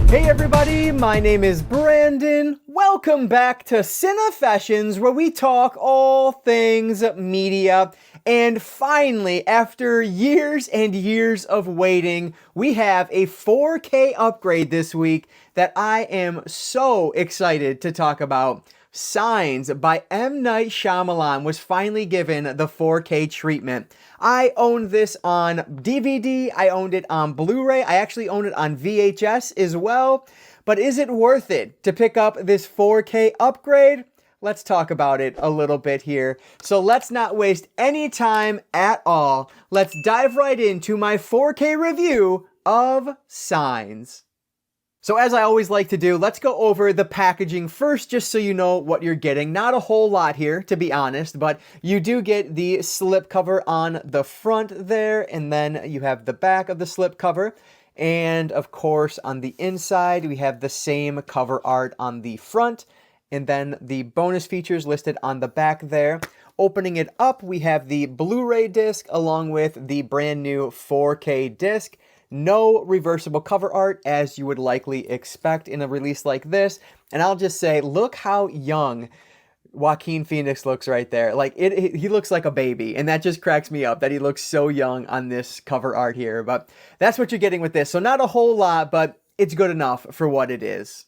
Hey everybody, my name is Brandon. Welcome back to Cinefessions, where we talk all things media. And finally, after years and years of waiting, we have a 4K upgrade this week that I am so excited to talk about. Signs by M. Night Shyamalan was finally given the 4K treatment. I owned this on DVD, I owned it on Blu-ray, I actually owned it on VHS as well. But is it worth it to pick up this 4K upgrade? Let's talk about it a little bit here. So let's not waste any time at all. Let's dive right into my 4K review of Signs. So as I always like to do, let's go over the packaging first, just so you know what you're getting. Not a whole lot here, to be honest, but you do get the slipcover on the front there, and then you have the back of the slipcover. And of course, on the inside, we have the same cover art on the front, and then the bonus features listed on the back there. Opening it up, we have the Blu-ray disc along with the brand new 4K disc. No reversible cover art, as you would likely expect in a release like this. And I'll just say, look how young Joaquin Phoenix looks right there. Like, he looks like a baby, and that just cracks me up that he looks so young on this cover art here. But that's what you're getting with this. So not a whole lot, but it's good enough for what it is.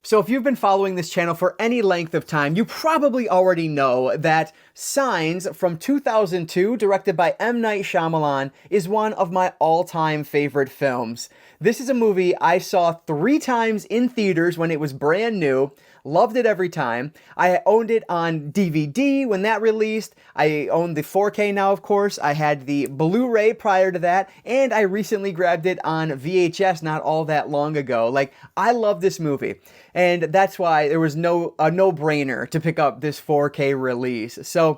So if you've been following this channel for any length of time, you probably already know that Signs from 2002, directed by M. Night Shyamalan, is one of my all-time favorite films. This is a movie I saw 3 times in theaters when it was brand new. Loved it every time. I owned it on DVD when that released. I own the 4K now, of course. I had the Blu-ray prior to that, and I recently grabbed it on VHS not all that long ago. Like, I love this movie, and that's why there was a no-brainer to pick up this 4K release. So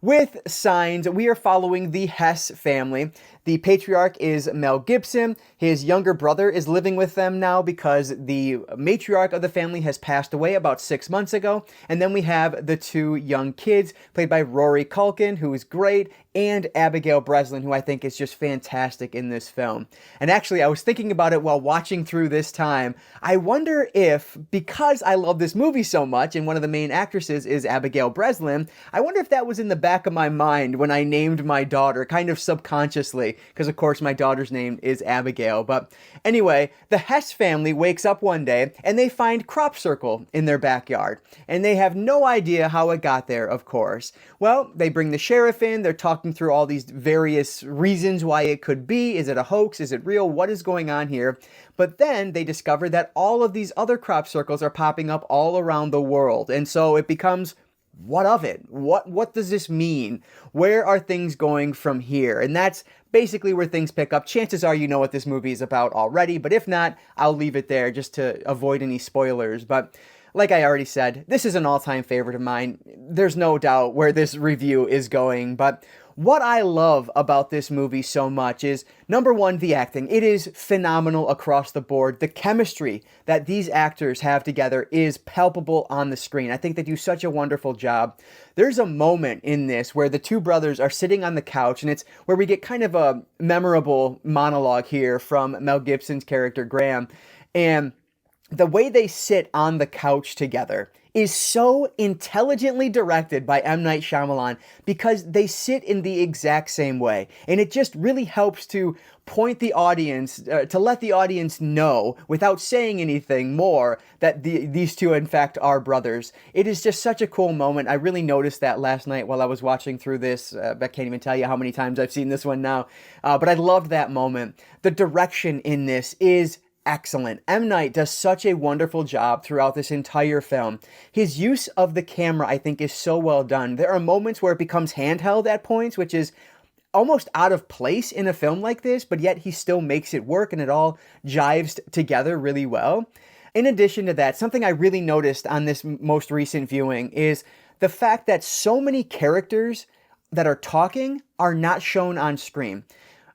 with Signs, we are following the Hess family. The patriarch is Mel Gibson. His younger brother is living with them now because the matriarch of the family has passed away about 6 months ago. And then we have the 2 young kids, played by Rory Culkin, who is great, and Abigail Breslin, who I think is just fantastic in this film. And actually, I was thinking about it while watching through this time. I wonder if, because I love this movie so much, and one of the main actresses is Abigail Breslin, I wonder if that was in the back of my mind when I named my daughter, kind of subconsciously, because of course my daughter's name is Abigail. But anyway, the Hess family wakes up one day and they find crop circle in their backyard, and they have no idea how it got there, of course. Well, they bring the sheriff in, they're talking through all these various reasons why it could be. Is it a hoax? Is it real? What is going on here? But then they discover that all of these other crop circles are popping up all around the world, and so it becomes, what of it? What does this mean? Where are things going from here? And that's basically where things pick up. Chances are you know what this movie is about already, but if not, I'll leave it there just to avoid any spoilers. But like I already said, this is an all-time favorite of mine. There's no doubt where this review is going, but what I love about this movie so much is, number one, the acting. It is phenomenal across the board. The chemistry that these actors have together is palpable on the screen. I think they do such a wonderful job. There's a moment in this where the 2 brothers are sitting on the couch, and it's where we get kind of a memorable monologue here from Mel Gibson's character, Graham. And the way they sit on the couch together is so intelligently directed by M. Night Shyamalan, because they sit in the exact same way. And it just really helps to point the audience, to let the audience know, without saying anything more, that these 2, in fact, are brothers. It is just such a cool moment. I really noticed that last night while I was watching through this. I can't even tell you how many times I've seen this one now. But I loved that moment. The direction in this is excellent. M. Night does such a wonderful job throughout this entire film. His use of the camera, I think, is so well done. There are moments where it becomes handheld at points, which is almost out of place in a film like this, but yet he still makes it work, and it all jives together really well. In addition to that, something I really noticed on this most recent viewing is the fact that so many characters that are talking are not shown on screen.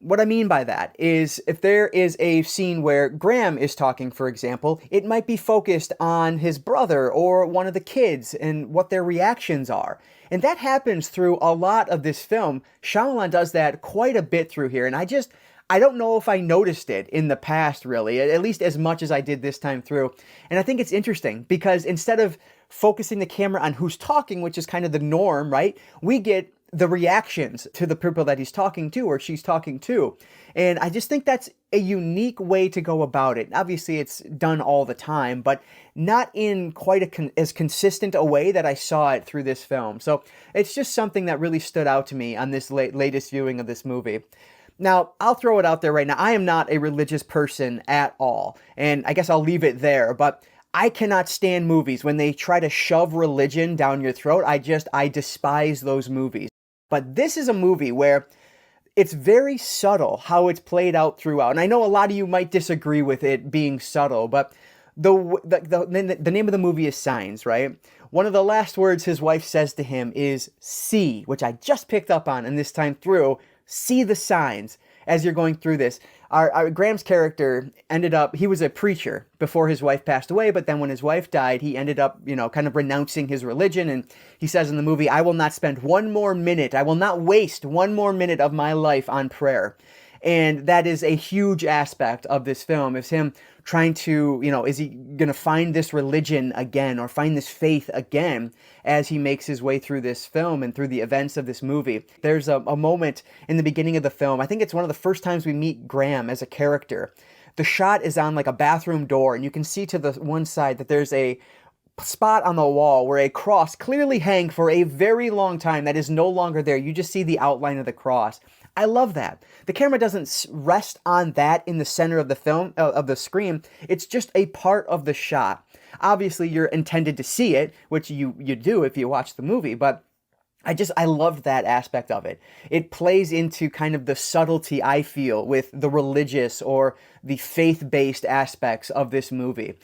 What I mean by that is if there is a scene where Graham is talking, for example, it might be focused on his brother or one of the kids and what their reactions are. And that happens through a lot of this film. Shyamalan does that quite a bit through here. And I don't know if I noticed it in the past, really, at least as much as I did this time through. And I think it's interesting because instead of focusing the camera on who's talking, which is kind of the norm, right? We get the reactions to the people that he's talking to or she's talking to. And I just think that's a unique way to go about it. Obviously, it's done all the time, but not in quite as consistent a way that I saw it through this film. So it's just something that really stood out to me on this latest viewing of this movie. Now, I'll throw it out there right now. I am not a religious person at all, and I guess I'll leave it there, but I cannot stand movies when they try to shove religion down your throat. I despise those movies. But this is a movie where it's very subtle how it's played out throughout. And I know a lot of you might disagree with it being subtle, but the name of the movie is Signs, right? One of the last words his wife says to him is see, which I just picked up on, and this time through, see the signs as you're going through this. Our Graham's character ended up, he was a preacher before his wife passed away, but then when his wife died, he ended up, kind of renouncing his religion. And he says in the movie, I will not spend one more minute, I will not waste one more minute of my life on prayer. And that is a huge aspect of this film, is him trying to, is he going to find this religion again or find this faith again as he makes his way through this film and through the events of this movie. There's a moment in the beginning of the film, I think it's one of the first times we meet Graham as a character. The shot is on like a bathroom door, and you can see to the one side that there's a spot on the wall where a cross clearly hung for a very long time that is no longer there. You just see the outline of the cross. I love that. The camera doesn't rest on that in the center of the film, of the screen. It's just a part of the shot. Obviously, you're intended to see it, which you do if you watch the movie, but I loved that aspect of it. It plays into kind of the subtlety I feel with the religious or the faith-based aspects of this movie.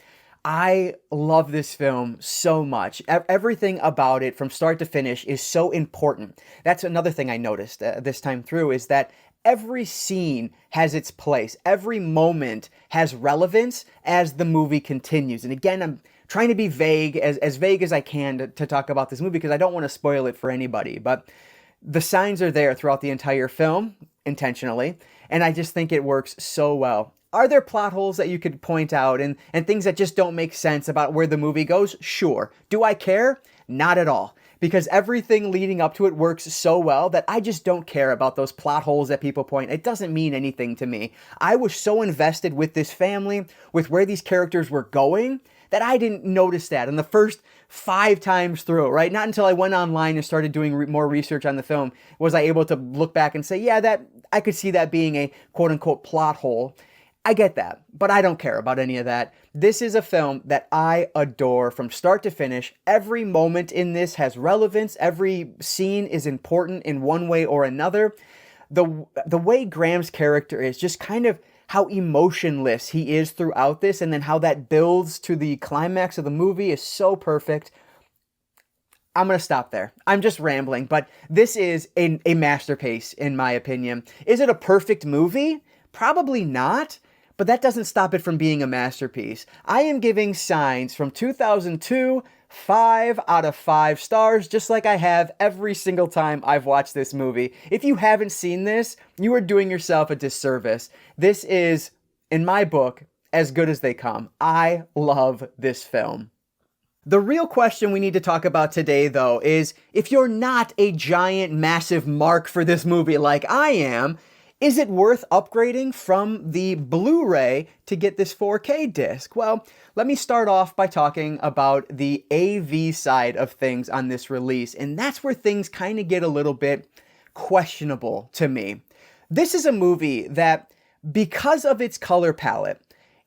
I love this film so much. Everything about it from start to finish is so important. That's another thing I noticed this time through, is that every scene has its place. Every moment has relevance as the movie continues. And again, I'm trying to be vague, as vague as I can to talk about this movie because I don't want to spoil it for anybody. But the signs are there throughout the entire film, intentionally, and I just think it works so well. Are there plot holes that you could point out and things that just don't make sense about where the movie goes? Sure. Do I care? Not at all. Because everything leading up to it works so well that I just don't care about those plot holes that people point. It doesn't mean anything to me. I was so invested with this family, with where these characters were going, that I didn't notice that in the first 5 times through, right? Not until I went online and started doing more research on the film was I able to look back and say, yeah, that I could see that being a quote-unquote plot hole. I get that, but I don't care about any of that. This is a film that I adore from start to finish. Every moment in this has relevance. Every scene is important in one way or another. The way Graham's character is, just kind of how emotionless he is throughout this, and then how that builds to the climax of the movie is so perfect. I'm going to stop there. I'm just rambling, but this is a masterpiece in my opinion. Is it a perfect movie? Probably not. But that doesn't stop it from being a masterpiece. I am giving Signs from 2002 5 out of 5 stars, just like I have every single time I've watched this movie. If you haven't seen this, you are doing yourself a disservice. This is, in my book, as good as they come. I love this film. The real question we need to talk about today, though, is if you're not a giant, massive mark for this movie like I am, is it worth upgrading from the Blu-ray to get this 4K disc? Well, let me start off by talking about the AV side of things on this release, and that's where things kind of get a little bit questionable to me. This is a movie that, because of its color palette,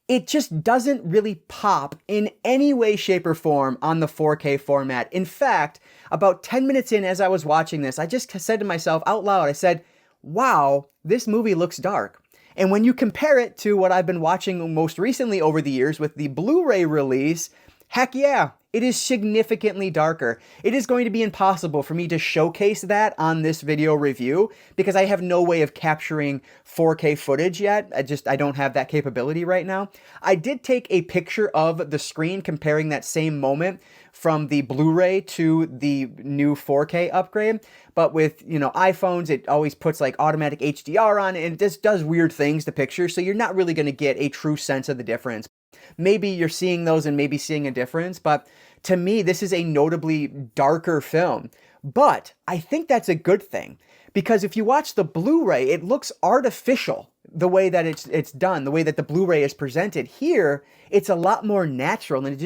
it just doesn't really pop in any way, shape, or form on the 4K format. In fact, about 10 minutes in as I was watching this, I just said to myself out loud, I said, wow, this movie looks dark. And when you compare it to what I've been watching most recently over the years with the Blu-ray release, heck yeah, it is significantly darker. It is going to be impossible for me to showcase that on this video review because I have no way of capturing 4K footage yet. I don't have that capability right now. I did take a picture of the screen comparing that same moment from the Blu-ray to the new 4K upgrade. But with, iPhones, it always puts like automatic HDR on it, and it just does weird things to pictures, so you're not really going to get a true sense of the difference. Maybe you're seeing those and maybe seeing a difference, but to me, this is a notably darker film. But I think that's a good thing, because if you watch the Blu-ray, it looks artificial the way that it's done, the way that the Blu-ray is presented. Here, it's a lot more natural, and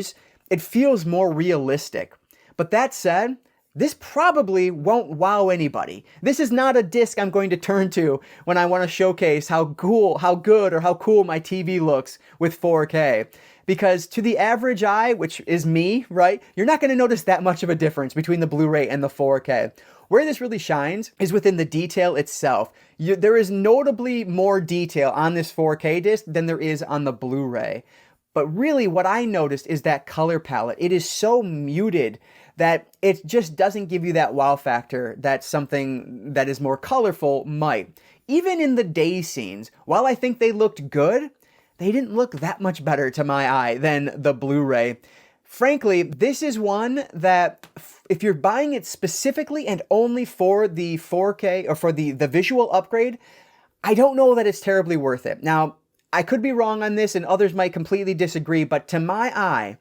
it feels more realistic. But that said, this probably won't wow anybody. This is not a disc I'm going to turn to when I want to showcase how good or how cool my TV looks with 4K. Because to the average eye, which is me, right, you're not going to notice that much of a difference between the Blu-ray and the 4K. Where this really shines is within the detail itself. There is notably more detail on this 4K disc than there is on the Blu-ray. But really what I noticed is that color palette. It is so muted that it just doesn't give you that wow factor that something that is more colorful might. Even in the day scenes, while I think they looked good, they didn't look that much better to my eye than the Blu-ray. Frankly, this is one that if you're buying it specifically and only for the 4K or for the visual upgrade, I don't know that it's terribly worth it. Now, I could be wrong on this and others might completely disagree, but to my eye,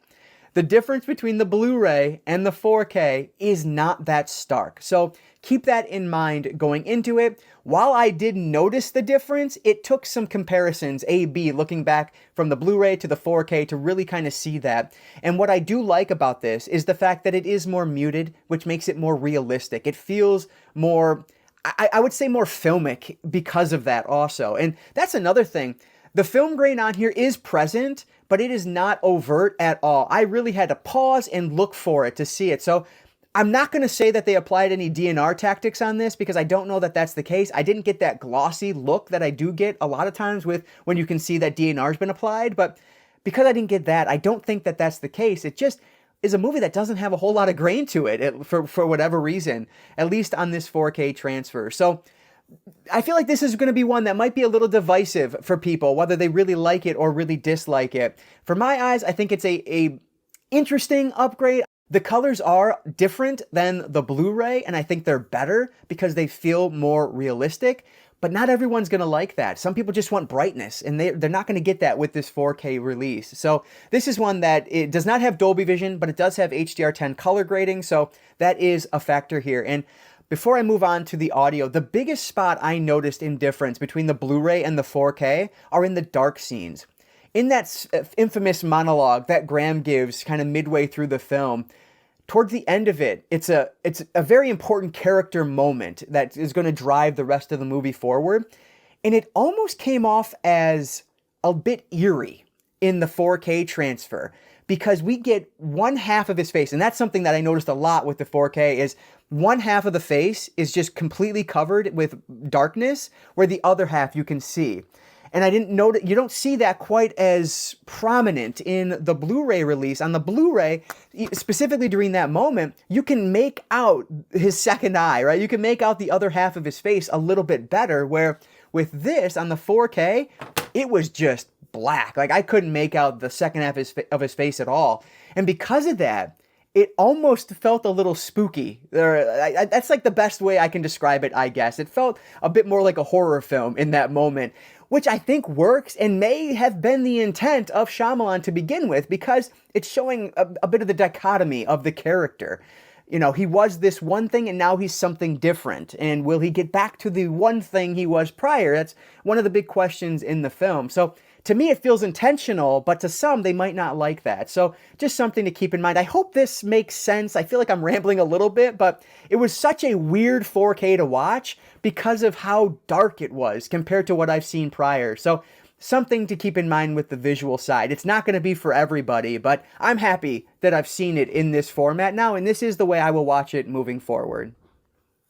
the difference between the Blu-ray and the 4K is not that stark. So keep that in mind going into it. While I did notice the difference, it took some comparisons, A/B, looking back from the Blu-ray to the 4K to really kind of see that. And what I do like about this is the fact that it is more muted, which makes it more realistic. It feels more, I would say more filmic because of that also. And that's another thing. The film grain on here is present, but it is not overt at all. I really had to pause and look for it to see it. So I'm not going to say that they applied any DNR tactics on this because I don't know that that's the case. I didn't get that glossy look that I do get a lot of times with when you can see that DNR's been applied. But because I didn't get that, I don't think that that's the case. It just is a movie that doesn't have a whole lot of grain to it for whatever reason, at least on this 4K transfer. So I feel like this is going to be one that might be a little divisive for people, whether they really like it or really dislike it. For my eyes, I think it's a interesting upgrade. The colors are different than the Blu-ray, and I think they're better because they feel more realistic, but not everyone's going to like that. Some people just want brightness, and they're not going to get that with this 4K release. So this is one that it does not have Dolby Vision, but it does have HDR10 color grading, so that is a factor here. And before I move on to the audio, the biggest spot I noticed in difference between the Blu-ray and the 4K are in the dark scenes. In that infamous monologue that Graham gives kind of midway through the film, toward the end of it, it's a very important character moment that is going to drive the rest of the movie forward. And it almost came off as a bit eerie in the 4K transfer because we get one half of his face. And that's something that I noticed a lot with the 4K is one half of the face is just completely covered with darkness where the other half you can see. And I didn't notice, you don't see that quite as prominent in the Blu-ray release. On the Blu-ray, specifically during that moment, you can make out his second eye, right? You can make out the other half of his face a little bit better, where with this, on the 4K, it was just black. Like, I couldn't make out the second half of his face at all. And because of that, it almost felt a little spooky. That's like the best way I can describe it, I guess. It felt a bit more like a horror film in that moment, which I think works and may have been the intent of Shyamalan to begin with, because it's showing a bit of the dichotomy of the character. You know, he was this one thing and now he's something different. And will he get back to the one thing he was prior? That's one of the big questions in the film. So to me, it feels intentional, but to some, they might not like that. So just something to keep in mind. I hope this makes sense. I feel like I'm rambling a little bit, but it was such a weird 4K to watch because of how dark it was compared to what I've seen prior. So something to keep in mind with the visual side. It's not going to be for everybody, but I'm happy that I've seen it in this format now, and this is the way I will watch it moving forward.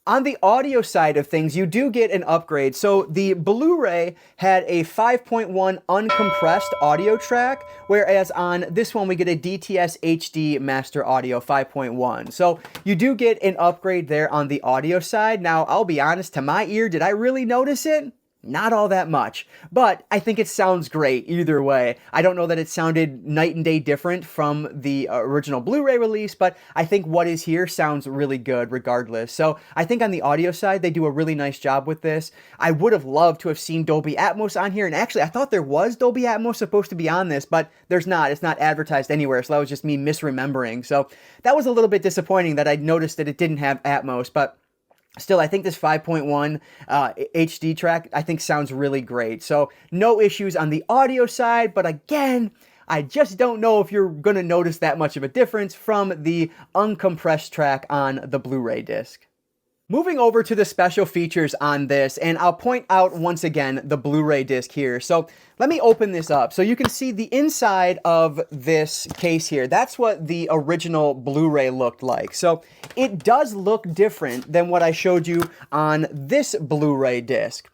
On the audio side of things, you do get an upgrade. So the Blu-ray had a 5.1 uncompressed audio track, whereas on this one we get a DTS HD Master Audio 5.1. So you do get an upgrade there on the audio side. Now, I'll be honest, to my ear, did I really notice it? Not all that much, but I think it sounds great either way. I don't know that it sounded night and day different from the original Blu-ray release, but I think what is here sounds really good regardless. So I think on the audio side, they do a really nice job with this. I would have loved to have seen Dolby Atmos on here, and actually I thought there was Dolby Atmos supposed to be on this, but there's not. It's not advertised anywhere, so that was just me misremembering. So that was a little bit disappointing that I noticed that it didn't have Atmos, but still, I think this 5.1 HD track, I think sounds really great. So no issues on the audio side, but again, I just don't know if you're going to notice that much of a difference from the uncompressed track on the Blu-ray disc. Moving over to the special features on this, and I'll point out once again the Blu-ray disc here. So let me open this up so you can see the inside of this case here. That's what the original Blu-ray looked like. So it does look different than what I showed you on this Blu-ray disc.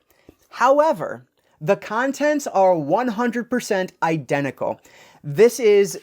However, the contents are 100% identical. These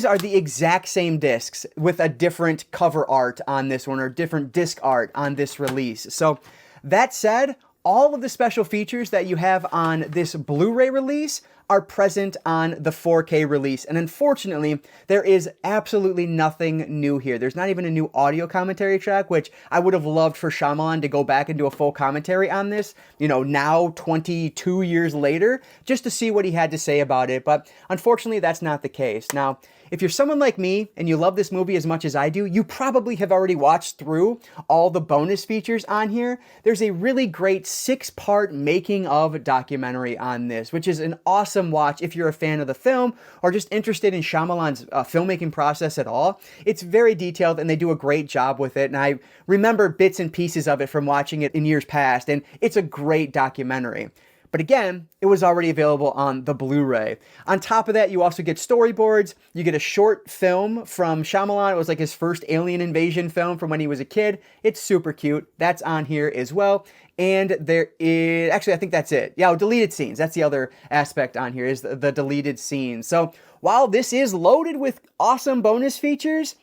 are the exact same discs with a different cover art on this one or different disc art on this release. So that said, all of the special features that you have on this Blu-ray release are present on the 4K release. And unfortunately, there is absolutely nothing new here. There's not even a new audio commentary track, which I would have loved for Shyamalan to go back and do a full commentary on this, you know, now 22 years later, just to see what he had to say about it. But unfortunately, that's not the case. Now, if you're someone like me and you love this movie as much as I do, you probably have already watched through all the bonus features on here. There's a really great 6-part making of documentary on this, which is an awesome watch if you're a fan of the film or just interested in Shyamalan's filmmaking process at all. It's very detailed and they do a great job with it. And I remember bits and pieces of it from watching it in years past, and it's a great documentary. But again, it was already available on the Blu-ray. On top of that, you also get storyboards. You get a short film from Shyamalan. It was like his first alien invasion film from when he was a kid. It's super cute. That's on here as well. And there is, actually, I think that's it. Yeah, deleted scenes. That's the other aspect on here is the deleted scenes. So while this is loaded with awesome bonus features,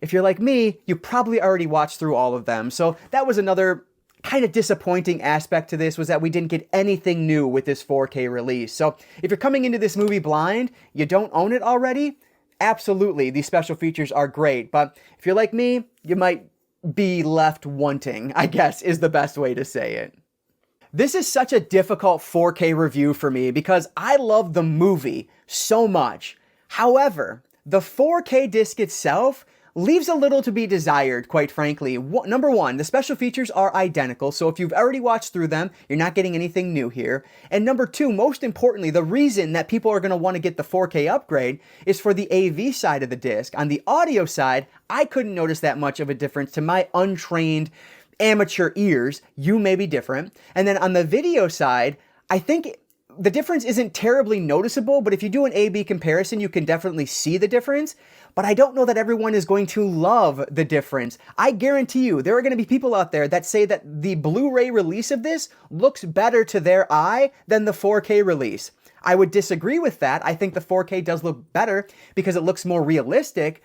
if you're like me, you probably already watched through all of them. So that was another kind of disappointing aspect to this, was that we didn't get anything new with this 4K release. So if you're coming into this movie blind, you don't own it already, absolutely, these special features are great. But if you're like me, you might be left wanting, I guess is the best way to say it. This is such a difficult 4K review for me because I love the movie so much. However, the 4K disc itself leaves a little to be desired, quite frankly. Number one, the special features are identical, so if you've already watched through them, you're not getting anything new here. And number two, most importantly, the reason that people are going to want to get the 4K upgrade is for the AV side of the disc. On the audio side, I couldn't notice that much of a difference to my untrained amateur ears. You may be different. And then on the video side, I think the difference isn't terribly noticeable, but if you do an A-B comparison, you can definitely see the difference. But I don't know that everyone is going to love the difference. I guarantee you, there are going to be people out there that say that the Blu-ray release of this looks better to their eye than the 4K release. I would disagree with that. I think the 4K does look better because it looks more realistic.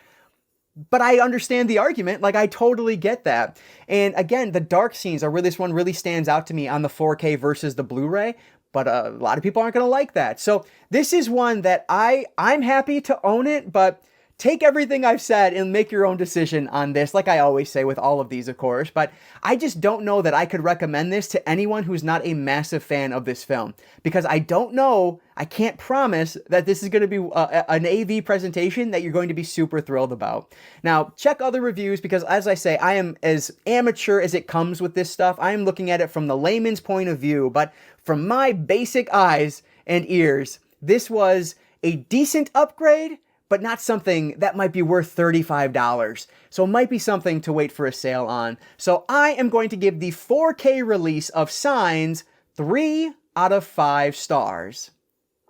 But I understand the argument, like I totally get that. And again, the dark scenes are where this one really stands out to me on the 4K versus the Blu-ray. But a lot of people aren't going to like that. So this is one that I'm happy to own it, but take everything I've said and make your own decision on this, like I always say with all of these, of course. But I just don't know that I could recommend this to anyone who's not a massive fan of this film. Because I don't know, I can't promise that this is going to be an AV presentation that you're going to be super thrilled about. Now, check other reviews because, as I say, I am as amateur as it comes with this stuff. I am looking at it from the layman's point of view. But from my basic eyes and ears, this was a decent upgrade, but not something that might be worth $35. So it might be something to wait for a sale on. So I am going to give the 4K release of Signs 3 out of 5 stars.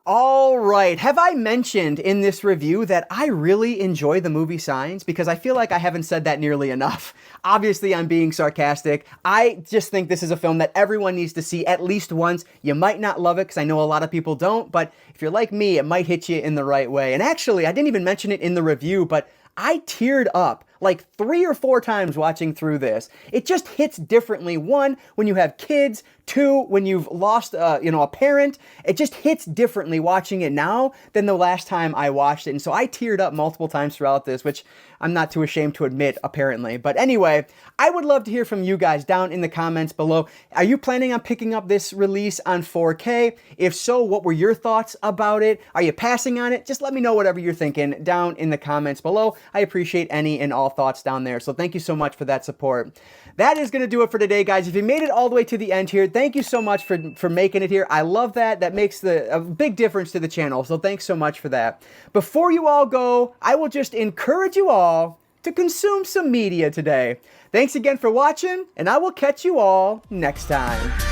All right, have I mentioned in this review that I really enjoy the movie Signs? Because I feel like I haven't said that nearly enough. Obviously, I'm being sarcastic. I just think this is a film that everyone needs to see at least once. You might not love it, because I know a lot of people don't, but if you're like me, it might hit you in the right way. And actually, I didn't even mention it in the review, but I teared up like 3 or 4 times watching through this. It just hits differently. 1, when you have kids. 2, when you've lost, a parent. It just hits differently watching it now than the last time I watched it. And so I teared up multiple times throughout this, which I'm not too ashamed to admit, apparently. But anyway, I would love to hear from you guys down in the comments below. Are you planning on picking up this release on 4K? If so, what were your thoughts about it? Are you passing on it? Just let me know whatever you're thinking down in the comments below. I appreciate any and all thoughts down there. So thank you so much for that support. That is going to do it for today, guys. If you made it all the way to the end here, thank you so much for making it here. I love that. That makes a big difference to the channel. So thanks so much for that. Before you all go, I will just encourage you all to consume some media today. Thanks again for watching, and I will catch you all next time.